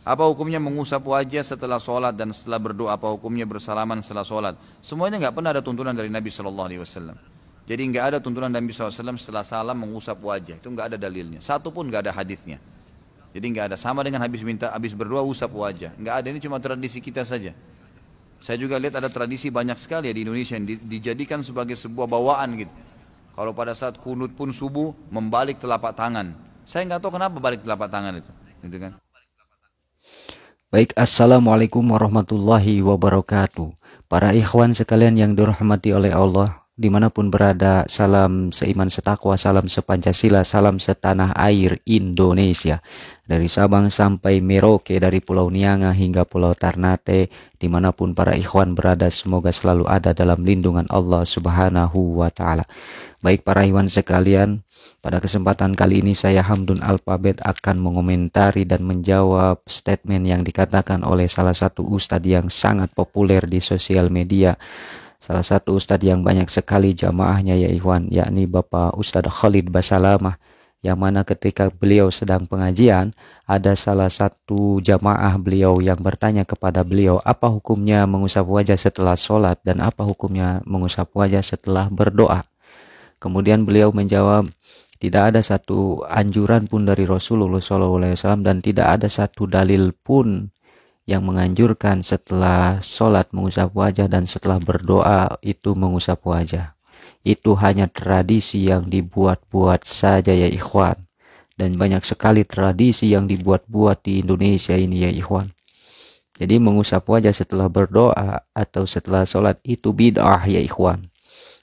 Apa hukumnya mengusap wajah setelah sholat dan setelah berdoa? Apa hukumnya bersalaman setelah sholat? Semuanya nggak pernah ada tuntunan dari Nabi Shallallahu Alaihi Wasallam. Jadi nggak ada tuntunan Nabi SAW setelah salam mengusap wajah. Itu nggak ada dalilnya. Satu pun nggak ada hadisnya. Jadi nggak ada sama dengan habis berdoa usap wajah. Nggak ada, ini cuma tradisi kita saja. Saya juga lihat ada tradisi banyak sekali ya di Indonesia yang dijadikan sebagai sebuah bawaan gitu. Kalau pada saat kunut pun subuh membalik telapak tangan. Saya nggak tahu kenapa balik telapak tangan itu, gitu kan? Baik, assalamualaikum warahmatullahi wabarakatuh. Para ikhwan sekalian yang dirahmati oleh Allah, dimanapun berada, salam seiman setakwa, salam sepancasila, salam setanah air Indonesia. Dari Sabang sampai Merauke, dari Pulau Nianga hingga Pulau Ternate, dimanapun para ikhwan berada, semoga selalu ada dalam lindungan Allah Subhanahu wa Ta'ala. Baik para ikhwan sekalian, pada kesempatan kali ini saya Hamdun Alphabet akan mengomentari dan menjawab statement yang dikatakan oleh salah satu ustadz yang sangat populer di sosial media. Salah satu ustadz yang banyak sekali jamaahnya ya ikhwan, yakni Bapak Ustadz Khalid Basalamah, yang mana ketika beliau sedang pengajian, ada salah satu jamaah beliau yang bertanya kepada beliau, apa hukumnya mengusap wajah setelah sholat dan apa hukumnya mengusap wajah setelah berdoa. Kemudian beliau menjawab, tidak ada satu anjuran pun dari Rasulullah SAW dan tidak ada satu dalil pun yang menganjurkan setelah sholat mengusap wajah dan setelah berdoa itu mengusap wajah. Itu hanya tradisi yang dibuat-buat saja ya ikhwan. Dan banyak sekali tradisi yang dibuat-buat di Indonesia ini ya ikhwan. Jadi mengusap wajah setelah berdoa atau setelah sholat itu bid'ah ya ikhwan.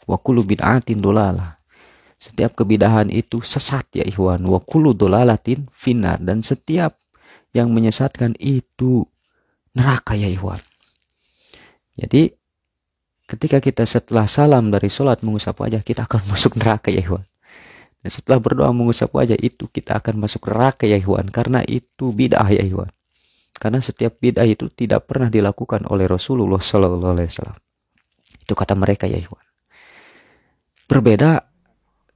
Wa kullu bid'atin dolalah. Setiap kebidahan itu sesat ya ikhwan. Wa kullu dolalatin finnar. Dan setiap yang menyesatkan itu neraka ya ikhwan. Jadi ketika kita setelah salam dari sholat mengusap wajah, kita akan masuk neraka ya ikhwan. Dan setelah berdoa mengusap wajah itu kita akan masuk neraka ya ikhwan. Karena itu bid'ah ya ikhwan. Karena setiap bid'ah itu tidak pernah dilakukan oleh Rasulullah SAW. Itu kata mereka ya ikhwan. Berbeda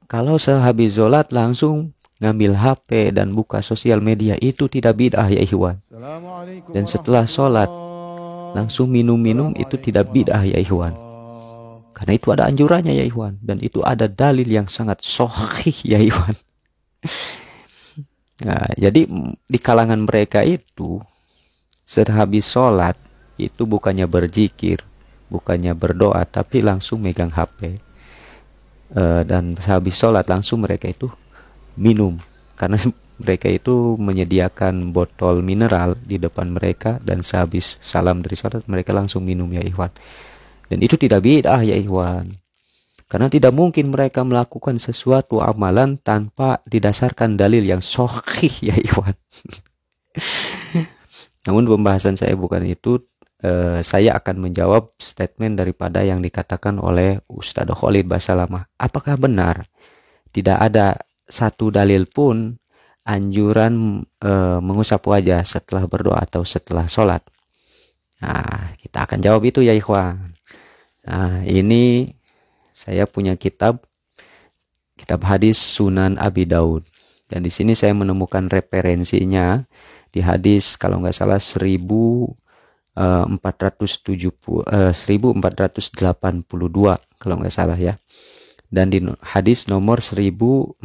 kalau sehabis sholat langsung ngambil HP dan buka sosial media, itu tidak bid'ah ya ikhwan. Assalamualaikum Dan setelah sholat warahmatullah. langsung minum-minum itu tidak Assalamualaikum bid'ah ya ikhwan. warahmatullah. Karena itu ada anjurannya ya ikhwan. Dan itu ada dalil yang sangat sahih ya ikhwan. Nah, jadi di kalangan mereka itu sehabis sholat itu bukannya berzikir, bukannya berdoa, tapi langsung megang HP. Dan sehabis sholat langsung mereka itu minum. Karena mereka itu menyediakan botol mineral di depan mereka dan sehabis salam dari sholat mereka langsung minum ya ikhwan. Dan itu tidak bid'ah ya ikhwan. Karena tidak mungkin mereka melakukan sesuatu amalan tanpa didasarkan dalil yang sahih ya ikhwan. Namun pembahasan saya bukan itu. Saya akan menjawab statement daripada yang dikatakan oleh Ustadz Khalid Basalamah. Apakah benar tidak ada satu dalil pun anjuran mengusap wajah setelah berdoa atau setelah sholat? Nah, kita akan jawab itu ya ikhwan. Nah, ini saya punya kitab hadis Sunan Abi Daud. Dan di sini saya menemukan referensinya di hadis kalau nggak salah 1482 kalau nggak salah ya. Dan di hadis nomor 1492.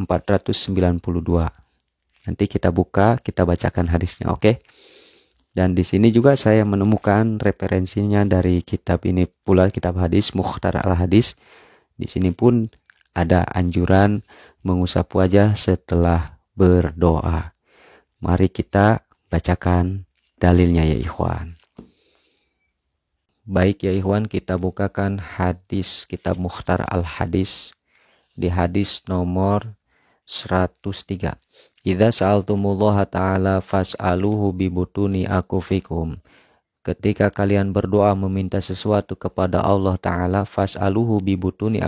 Nanti kita buka, kita bacakan hadisnya, oke? Dan di sini juga saya menemukan referensinya dari kitab ini pula, kitab hadis Mukhtar al-Hadis. Di sini pun ada anjuran mengusap wajah setelah berdoa. Mari kita bacakan dalilnya ya ikhwan. Baik ya ikhwan, kita bukakan hadis kitab Mukhtar al-Hadis di hadis nomor 103. Idza sa'altumullaha ta'ala fas'aluhu bibutuni akufikum. Ketika kalian berdoa meminta sesuatu kepada Allah Ta'ala, fas'aluhu bibutuni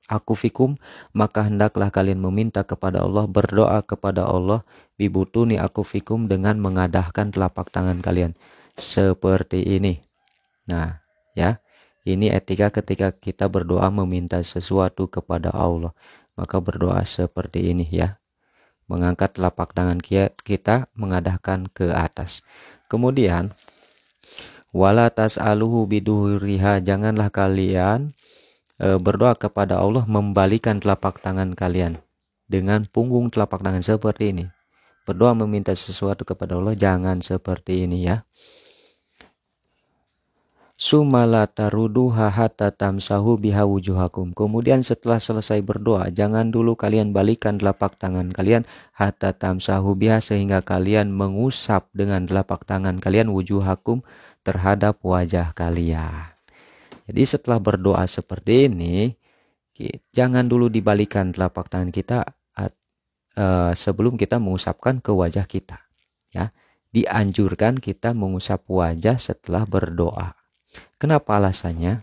akufikum, maka hendaklah kalian meminta kepada Allah, berdoa kepada Allah bibutuni akufikum dengan mengadahkan telapak tangan kalian seperti ini. Nah, ya, ini etika ketika kita berdoa meminta sesuatu kepada Allah. Maka berdoa seperti ini ya. mengangkat telapak tangan kita mengadahkan ke atas. Kemudian wala tas'aluhu biduhuriha, janganlah kalian berdoa kepada Allah membalikan telapak tangan kalian dengan punggung telapak tangan seperti ini. Berdoa meminta sesuatu kepada Allah jangan seperti ini ya. Sumala taruduha hatta tamsahu biha wujuhakum. Kemudian setelah selesai berdoa, jangan dulu kalian balikan telapak tangan kalian hatta tamsahu biha, sehingga kalian mengusap dengan telapak tangan kalian wujuhakum, terhadap wajah kalian. Jadi setelah berdoa seperti ini, jangan dulu dibalikan telapak tangan kita sebelum kita mengusapkan ke wajah kita. Ya, dianjurkan kita mengusap wajah setelah berdoa. Kenapa alasannya?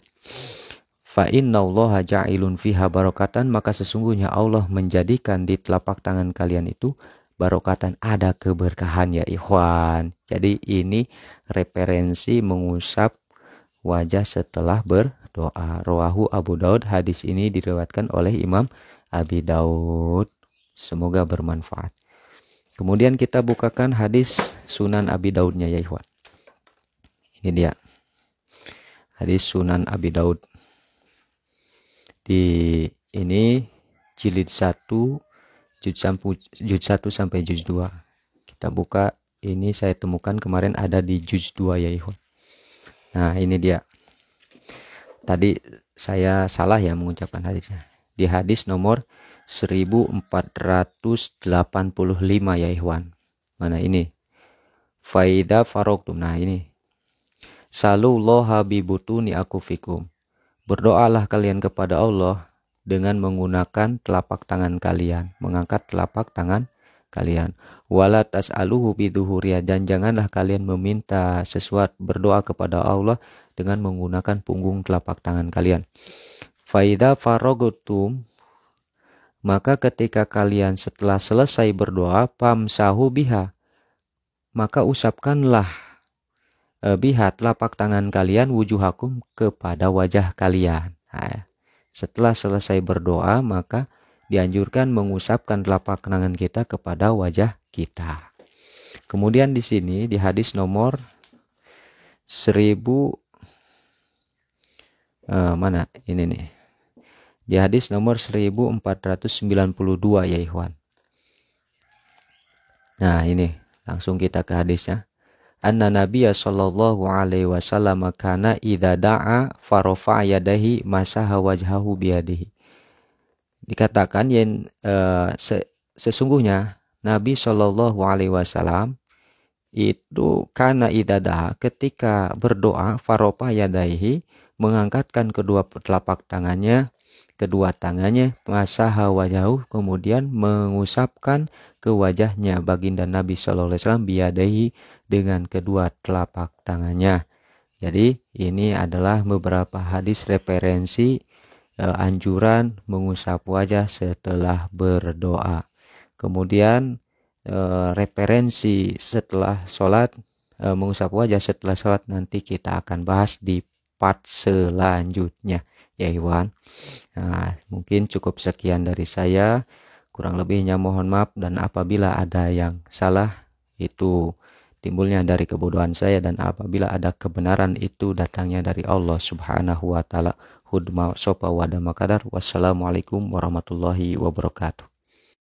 Fa innallaha ja'ilun fiha barokatan, maka sesungguhnya Allah menjadikan di telapak tangan kalian itu barokatan, ada keberkahan ya ikhwan. Jadi ini referensi mengusap wajah setelah berdoa. Rawahu Abu Daud, hadis ini diriwayatkan oleh Imam Abi Daud. Semoga bermanfaat. Kemudian kita bukakan hadis Sunan Abi Daudnya ya ikhwan. Ini dia. Hadis Sunan Abi Daud. Di ini jilid 1 juz 1 sampai juz 2. Kita buka, ini saya temukan kemarin ada di juz 2 ya ikhwan. Nah, ini dia. Tadi saya salah ya mengucapkan hadisnya. Di hadis nomor 1485 ya ikhwan. Mana ini? Faida faroktum. Nah, ini. Salullaha bibutuni akufikum. Berdoalah kalian kepada Allah dengan menggunakan telapak tangan kalian, mengangkat telapak tangan kalian. Wala tas'aluhu biduhuriya, dan janganlah kalian meminta sesuatu, berdoa kepada Allah dengan menggunakan punggung telapak tangan kalian. Faida farogotum, maka ketika kalian setelah selesai berdoa, famsahu biha, maka usapkanlah biha telapak tangan kalian wujuhakum, kepada wajah kalian. Nah, setelah selesai berdoa, maka dianjurkan mengusapkan telapak tangan kita kepada wajah kita. Kemudian di sini di hadis nomor 1000 mana ini nih. Di hadis nomor 1492 ya ikhwan. Nah, ini langsung kita ke hadisnya. Anna Nabiyya sallallahu alaihi wasallam kana idza da'a farafa yadahi masaha wajhahu biyadihi. Dikatakan yang sesungguhnya Nabi Shallallahu Alaihi Wasallam itu kana idada, ketika berdoa, faropa yadaihi, mengangkatkan kedua telapak tangannya, masaha wajahu, kemudian mengusapkan ke wajahnya baginda Nabi Shallallahu Alaihi Wasallam biyadaihi, dengan kedua telapak tangannya. Jadi ini adalah beberapa hadis referensi anjuran mengusap wajah setelah berdoa. Kemudian referensi setelah sholat, mengusap wajah setelah sholat nanti kita akan bahas di part selanjutnya ya Iwan. Nah, mungkin cukup sekian dari saya, kurang lebihnya mohon maaf, dan apabila ada yang salah itu timbulnya dari kebodohan saya, dan apabila ada kebenaran itu datangnya dari Allah Subhanahu wa taala. Hudma sopa wada makadar. Wassalamualaikum warahmatullahi wabarakatuh.